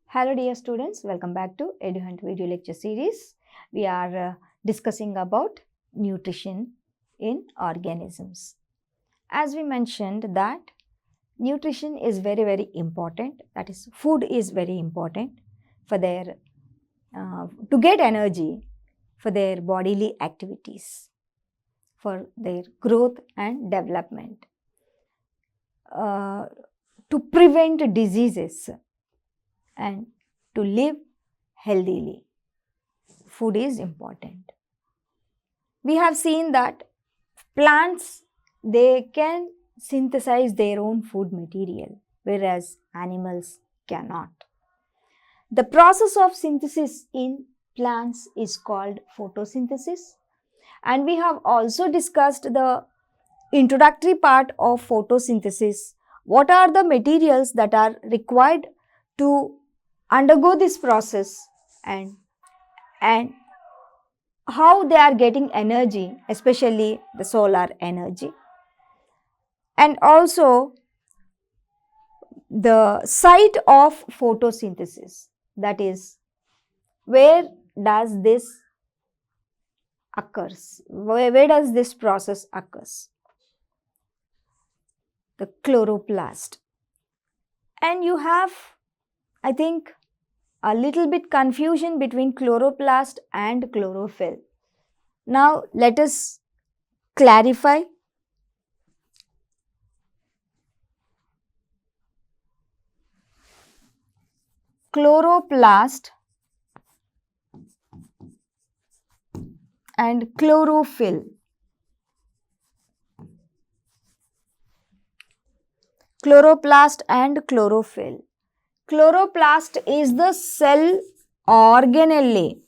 Hello dear students, welcome back to EduHunt video lecture series. We are discussing about nutrition in organisms. As we mentioned that nutrition is very important, that is food is very important for their, to get energy for their bodily activities, for their growth and development, to prevent diseases and to live healthily. Food is important. We have seen that plants, they can synthesize their own food material, whereas animals cannot. The process of synthesis in plants is called photosynthesis, and we have also discussed the introductory part of photosynthesis. What are the materials that are required to undergo this process and how they are getting energy, especially the solar energy, and also the site of photosynthesis, that is where does this occurs, where does this process occurs? The chloroplast. And you have, I think, a little bit confusion between chloroplast and chlorophyll. Now let us clarify. Chloroplast and chlorophyll. Chloroplast and chlorophyll. Chloroplast is the cell organelle.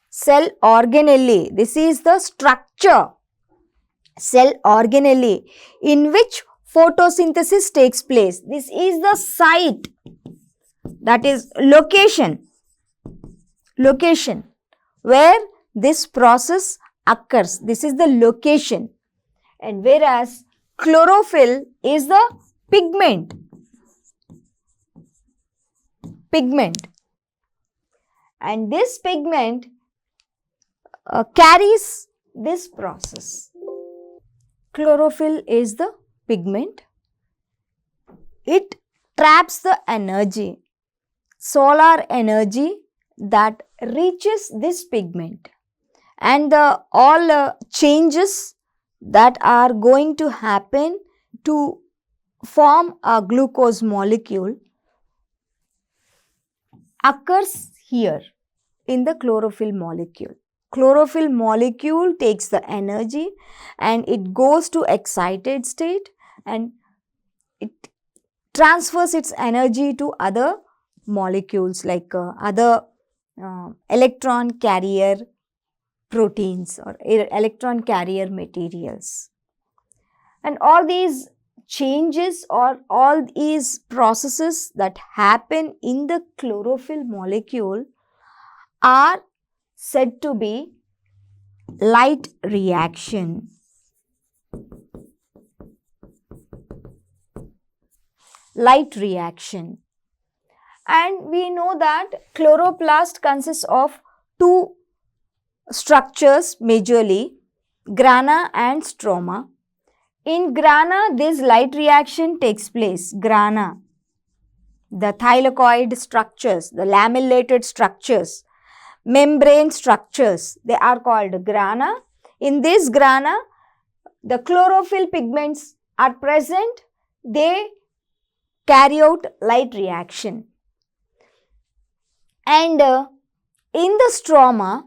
Cell organelle. This is the structure, cell organelle, in which photosynthesis takes place. This is the site, that is location where this process occurs. This is the location. And whereas chlorophyll is the pigment, and this pigment carries this process. Chlorophyll is the pigment. It traps the energy, solar energy, that reaches this pigment, and the all changes that are going to happen to form a glucose molecule occurs here in the chlorophyll molecule. Chlorophyll molecule takes the energy and it goes to excited state and it transfers its energy to other molecules like other electron carrier proteins or electron carrier materials. And all these changes or all these processes that happen in the chlorophyll molecule are said to be light reaction. Light reaction. And we know that chloroplast consists of two structures majorly, grana and stroma. In grana, this light reaction takes place. Grana, the thylakoid structures, the lamellated structures, membrane structures, they are called grana. In this grana, the chlorophyll pigments are present. They carry out light reaction. And in the stroma,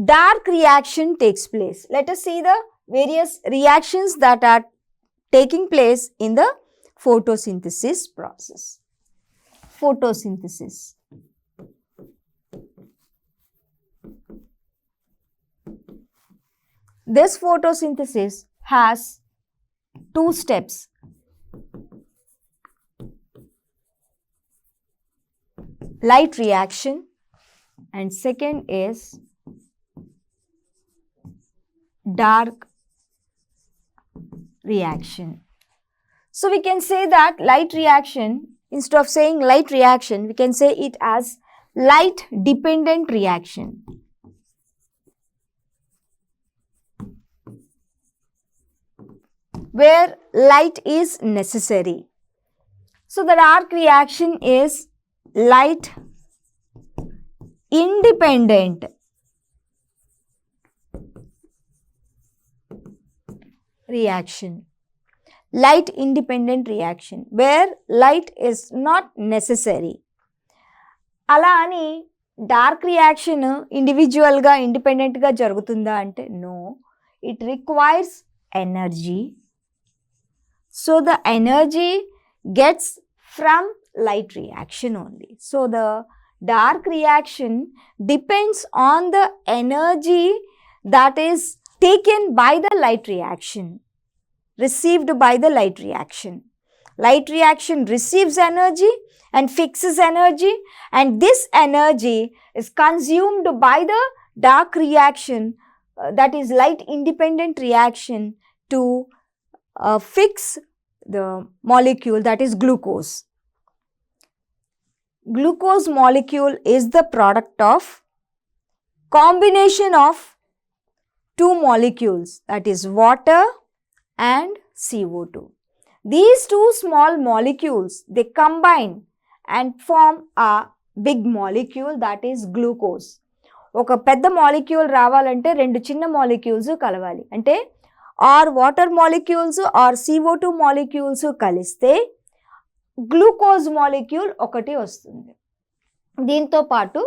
dark reaction takes place. Let us see the various reactions that are taking place in the photosynthesis process. Photosynthesis. this photosynthesis has two steps. Light reaction, and second is dark reaction. So we can say that light reaction, instead of saying light reaction, we can say it as light dependent reaction. Where light is necessary. So the dark reaction is light independent reaction. Light independent reaction where light is not necessary. అలా అని dark reaction ఇండివిజువల్గా ఇండిపెండెంట్గా జరుగుతుందా అంటే no, it requires energy. So the energy gets from light reaction only. So the dark reaction depends on the energy that is taken by the light reaction, received by the light reaction. Light reaction receives energy and fixes energy, and this energy is consumed by the dark reaction, that is light independent reaction, to fix the molecule, that is glucose. Glucose molecule is the product of combination of two molecules, that is water and CO2. These two small molecules, they combine and form a big molecule, that is glucose. ఒక పెద్ద molecule రావాలంటే రెండు చిన్న molecules కలవాలి. అంటే or water molecules or CO2 molecules కలిస్తే glucose molecule ఒకటి వస్తుంది. దీంతో పాటు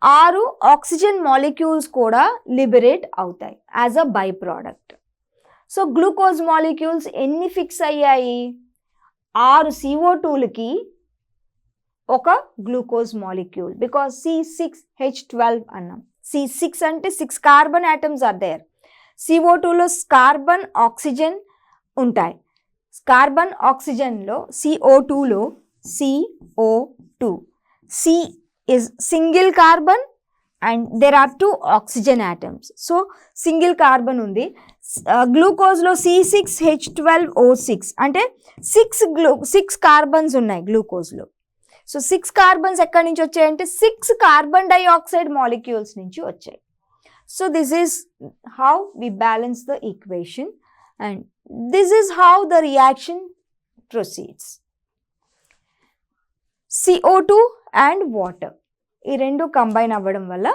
6 ఆక్సిజన్ మాలిక్యూల్స్ కూడా లిబరేట్ అవుతాయి as a by product. So glucose molecules ఎన్ని ఫిక్స్ అయ్యాయి? 6 CO2లకి ఒక గ్లూకోజ్ మాలిక్యూల్, బికాజ్ C6H12 అన్నాం. C6 అంటే 6 కార్బన్ ఆటమ్స్ ఆర్ దేర్. CO2లో కార్బన్ ఆక్సిజన్ ఉంటాయి. కార్బన్ ఆక్సిజన్లో CO2లో CO2. C is single carbon and there are 2 oxygen atoms. So single carbon ఉంది. గ్లూకోజ్లో C6H12O6 అంటే 6 కార్బన్స్ ఉన్నాయి గ్లూకోజ్లో. సో 6 కార్బన్స్ ఎక్కడి నుంచి వచ్చాయంటే 6 కార్బన్ డైఆక్సైడ్ మాలిక్యూల్స్ నుంచి వచ్చాయి. So this is how we balance the equation and this is how the reaction proceeds. CO2 and water ఈ రెండు కంబైన్ అవ్వడం వల్ల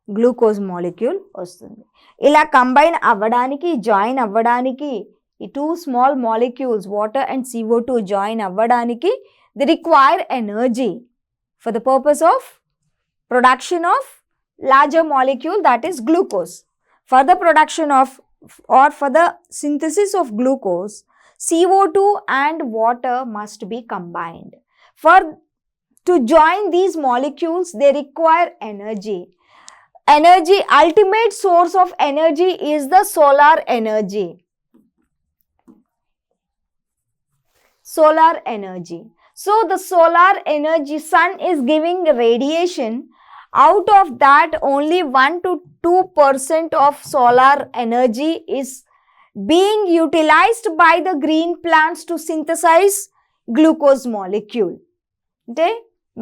గ్లూకోజ్ మాలిక్యూల్ వస్తుంది. ఇలా కంబైన్ అవ్వడానికి, జాయిన్ అవ్వడానికి, ఈ 2 small molecules water and CO2 join అవ్వడానికి the require energy for the purpose of production of larger molecule, that is glucose. For the production of or for the synthesis of glucose, CO2 and water must be combined. To join these molecules, they require energy. Energy, ultimate source of energy is the solar energy. Solar energy. So the solar energy, sun is giving radiation. Out of that, only 1 to 2% of solar energy is being utilized by the green plants to synthesize glucose molecule. Okay?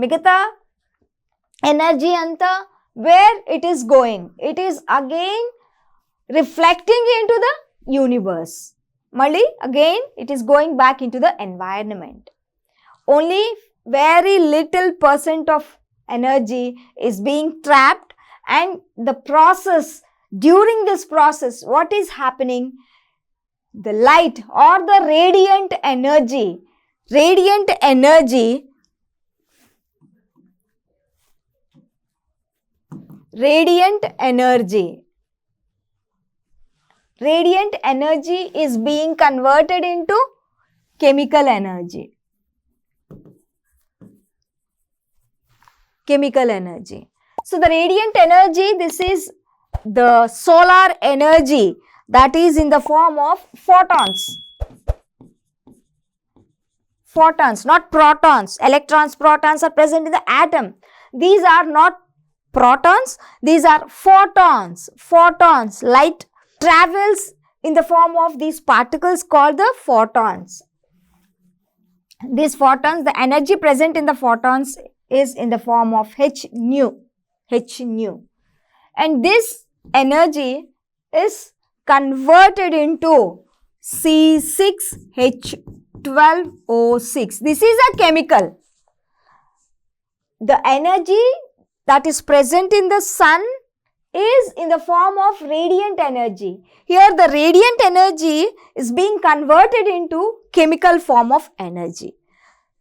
Migata energy anta, where it is going? It is again reflecting into the universe. Mali, again, it is going back into the environment. Only very little percent of energy is being trapped, and the process, during this process, what is happening? The light or the radiant energy is being converted into chemical energy. So the radiant energy, this is the solar energy that is in the form of photons. Photons, not protons. Electrons, protons are present in the atom. These are not protons, these are photons. Photons, light travels in the form of these particles called the photons. These photons, the energy present in the photons is in the form of h nu. And this energy is converted into C6H12O6. This is a chemical. The energy that is present in the sun is in the form of radiant energy. Here the radiant energy is being converted into chemical form of energy.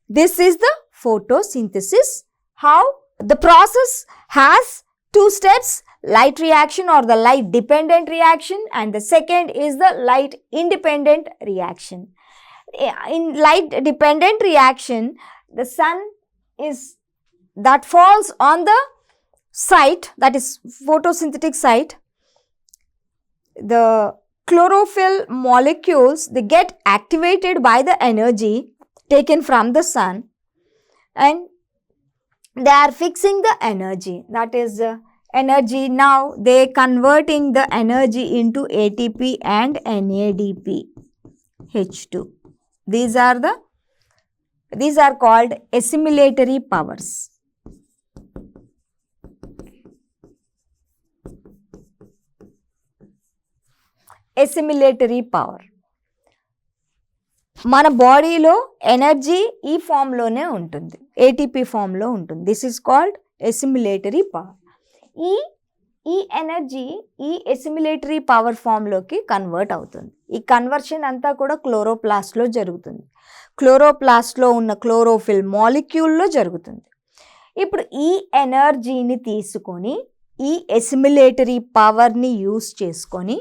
This is the photosynthesis. How? The process has two steps, light reaction or the light dependent reaction, and the second is the light independent reaction. In light dependent reaction, the sun is that falls on the site, that is photosynthetic site. The chlorophyll molecules, they get activated by the energy taken from the sun, and they are fixing the energy, that is energy. Now they converting the energy into ATP and NADP H2. These are called assimilatory powers. Assimilatory power. మన బాడీలో energy ఈ ఫామ్లోనే ఉంటుంది, ATP ఫామ్లో ఉంటుంది. This is called assimilatory power. ఈ energy ఈ assimilatory power ఫామ్లోకి convert అవుతుంది. ఈ కన్వర్షన్ అంతా కూడా క్లోరోప్లాస్ట్లో జరుగుతుంది. క్లోరోప్లాస్ట్లో ఉన్న క్లోరోఫిల్ మాలిక్యూల్లో జరుగుతుంది. ఇప్పుడు ఈ ఎనర్జీని తీసుకొని ఈ ఎసిమిలేటరీ పవర్ని యూస్ చేసుకొని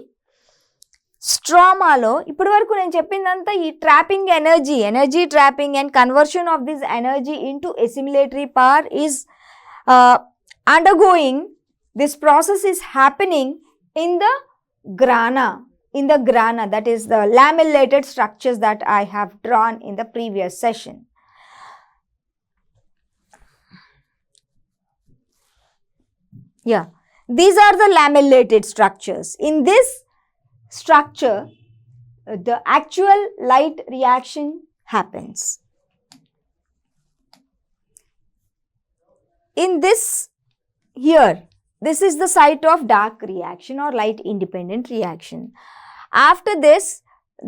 స్ట్రామాలో ఇప్పటి వరకు నేను చెప్పిందంతా ఈ trapping energy trapping and conversion of this energy into assimilatory power is undergoing. This process is happening in the grana, that is the lamellated structures that I have drawn in the previous session. Yeah, these are the lamellated structures. In this structure, the actual light reaction happens. In this here, this is the site of dark reaction or light independent reaction. After this,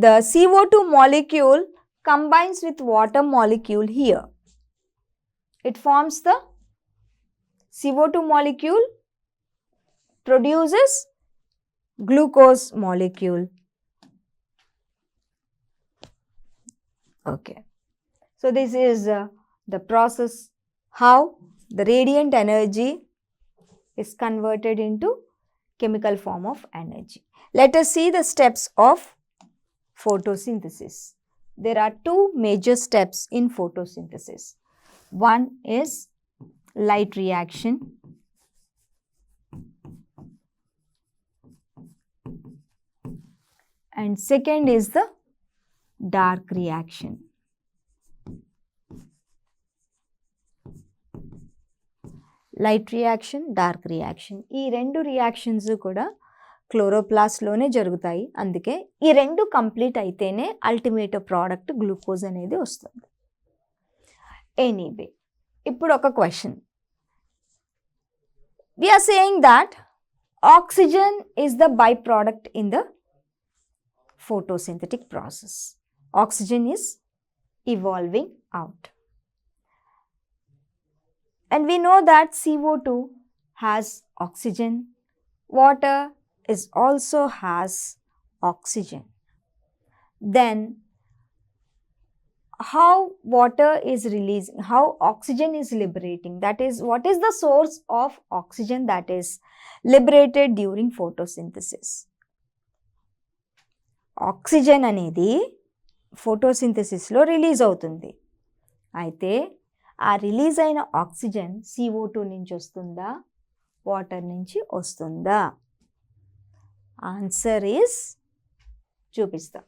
the CO2 molecule combines with water molecule here. It forms the CO2 molecule, produces glucose molecule. Okay. So this is the process how the radiant energy is converted into chemical form of energy. Let us see the steps of photosynthesis. There are two major steps in photosynthesis. One is light reaction. And second is the dark reaction. Light reaction, dark reaction, ఈ రెండు reactions కూడా క్లోరోప్లాస్ట్లోనే జరుగుతాయి. అందుకే ఈ రెండు complete అయితేనే ultimate product glucose అనేది వస్తుంది. ఎనీవే, ఇప్పుడు ఒక question. We are saying that oxygen is the byproduct in the photosynthetic process. Oxygen is evolving out. And we know that CO2 has oxygen. Water is also has oxygen. Then how water is releasing, how oxygen is liberating, that is, what is the source of oxygen that is liberated during photosynthesis? Oxygen అనేది ఫోటోసింథసిస్లో release అవుతుంది. అయితే ఆ release అయిన oxygen CO2 నుంచి వస్తుందా, water నుంచి వస్తుందా? Answer is చూపిస్తా.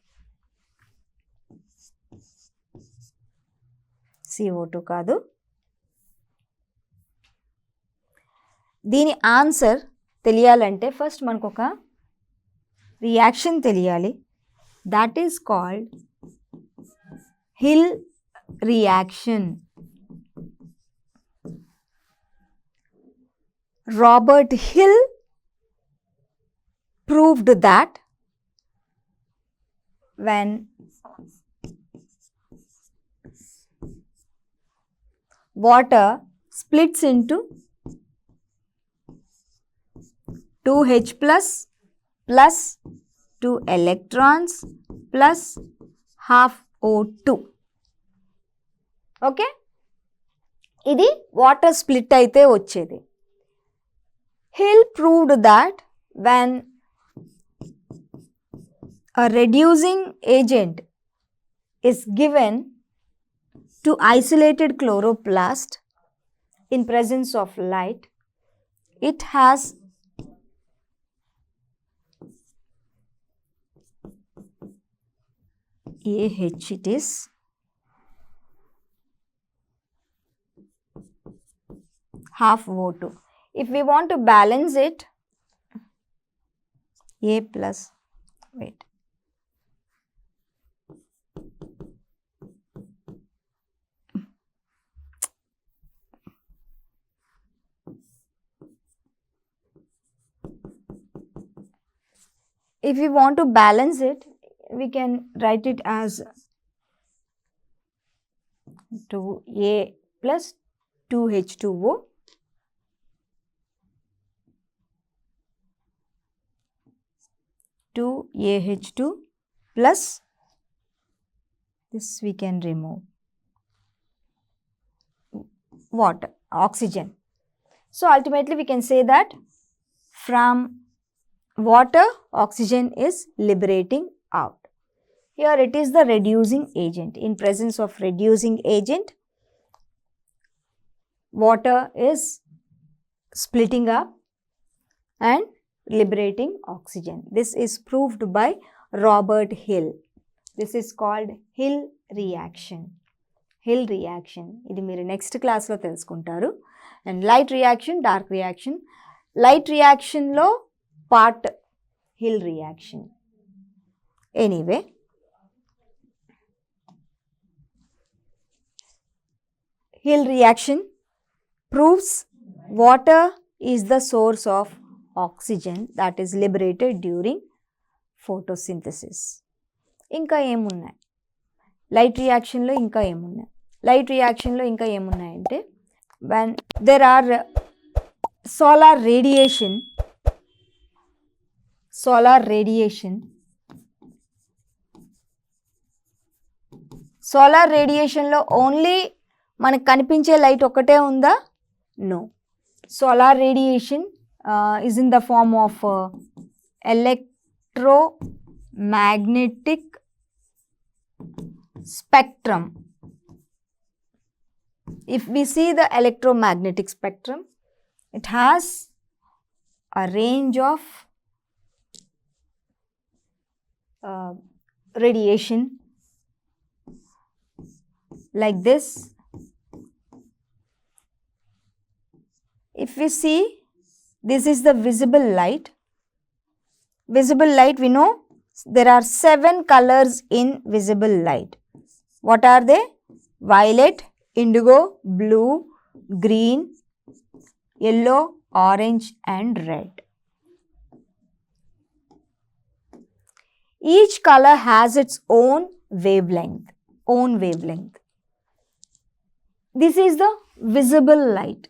CO2 కాదు. దీని ఆన్సర్ తెలియాలంటే ఫస్ట్ మనకు ఒక రియాక్షన్ తెలియాలి. That is called hill reaction. Robert Hill proved that when water splits into 2H plus 2 electrons plus half O2. Okay, ఇది వాటర్ స్ప్లిట్ అయితే వచ్చేది. Hill proved that when a reducing agent is given to isolated chloroplast in presence of light, it has AH, it is half O2. If we want to balance it, A plus, wait, if we want to balance it, we can write it as 2A plus 2H2O to AH2 plus this we can remove water, oxygen. So ultimately we can say that from water oxygen is liberating out. Here it is the reducing agent. In presence of reducing agent, water is splitting up and liberating oxygen. This is proved by Robert Hill. This is called Hill reaction. Hill reaction. ఇది మీరు next క్లాస్లో తెలుసుకుంటారు. And light reaction, dark reaction. Light రియాక్షన్లో part Hill reaction. Anyway, Hill reaction proves water is the source of oxygen that is liberated during photosynthesis. ఇంకా ఏమున్నాయి light రియాక్షన్లో? ఇంకా ఏమున్నాయి లైట్ రియాక్షన్లో? ఇంకా ఏమున్నాయంటే when there are solar radiation లో ఓన్లీ మనకు కనిపించే లైట్ ఒకటే ఉందా? No. Solar radiation is in the form of electromagnetic spectrum. If we see the electromagnetic spectrum, it has a range of radiation like this. If we see, this is the visible light. Visible light, we know there are 7 colors in visible light. What are they? Violet, indigo, blue, green, yellow, orange and red. Each color has its own wavelength. This is the visible light.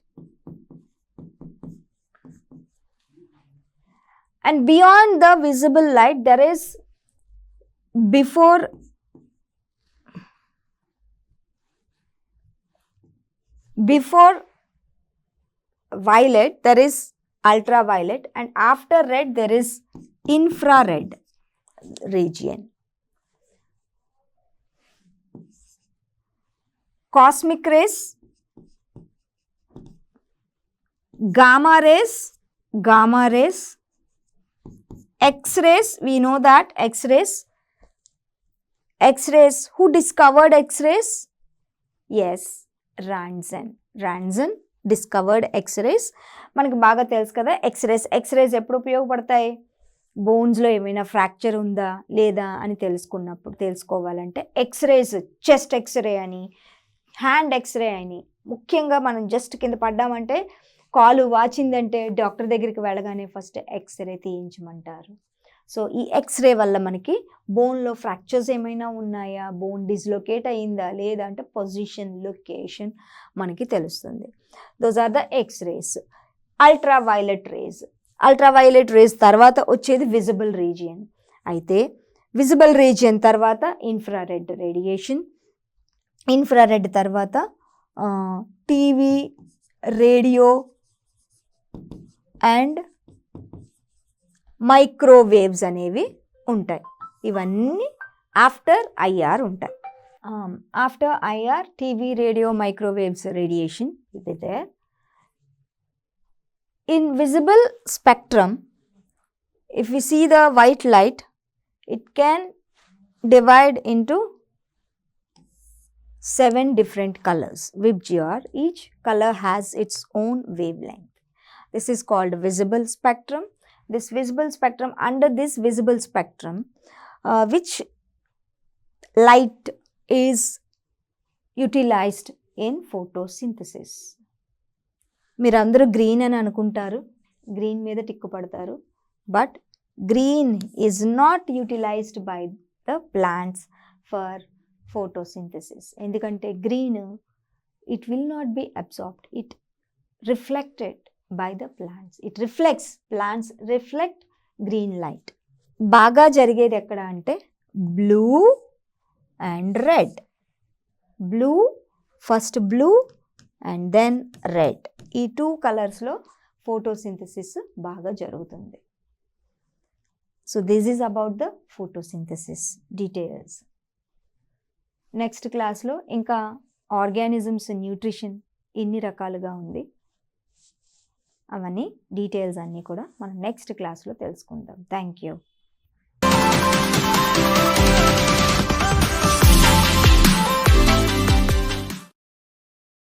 And beyond the visible light, there is before violet, there is ultraviolet, and after red, there is infrared region. Cosmic rays, gamma rays, X-rays, we know that X-rays, who discovered X-rays? Yes, Ranson discovered X-rays. మనకి బాగా తెలుసు కదా X-rays ఎప్పుడు ఉపయోగపడతాయి? బోన్స్లో ఏమైనా fracture ఉందా లేదా అని తెలుసుకోవాలంటే ఎక్స్రేస్, చెస్ట్ ఎక్స్రే అని, హ్యాండ్ ఎక్స్రే అని, ముఖ్యంగా మనం జస్ట్ కింద పడ్డామంటే కాలు వాచిందంటే డాక్టర్ దగ్గరికి వెళ్ళగానే ఫస్ట్ ఎక్స్రే తీయించమంటారు. సో ఈ ఎక్స్రే వల్ల మనకి బోన్లో ఫ్రాక్చర్స్ ఏమైనా ఉన్నాయా, బోన్ డిస్లొకేట్ అయిందా లేదా అంటే పొజిషన్, లొకేషన్ మనకి తెలుస్తుంది. Those are the X rays. Ultraviolet rays తర్వాత వచ్చేది విజిబుల్ రీజియన్. అయితే విజిబుల్ రీజియన్ తర్వాత ఇన్ఫ్రారెడ్ రేడియేషన్, ఇన్ఫ్రారెడ్ తర్వాత టీవీ, రేడియో అండ్ మైక్రోవేవ్స్ అనేవి ఉంటాయి. ఇవన్నీ ఆఫ్టర్ ఐఆర్ ఉంటాయి. After IR TV, radio, microwaves radiation ఇది there. In visible spectrum, if we see the white light, it can divide into 7 different colors, which are each color has its own wavelength. This is called visible spectrum. This visible spectrum, under this visible spectrum, which light is utilized in photosynthesis. మీరందరూ green అని అనుకుంటారు, green మీద tick పడతారు, but green is not utilised by the plants for photosynthesis. ఎందుకంటే green it will not be absorbed, it reflected by the plants. Plants reflect green light. బాగా జరిగేది ఎక్కడ అంటే blue and red. First blue and then red. ఈ 2 కలర్స్లో photosynthesis బాగా జరుగుతుంది. So this is about the photosynthesis details. Next క్లాస్లో ఇంకా ఆర్గానిజమ్స్ న్యూట్రిషన్ ఎన్ని రకాలుగా ఉంది అవన్నీ డీటెయిల్స్ అన్నీ కూడా మనం నెక్స్ట్ క్లాస్లో తెలుసుకుందాం. Thank you.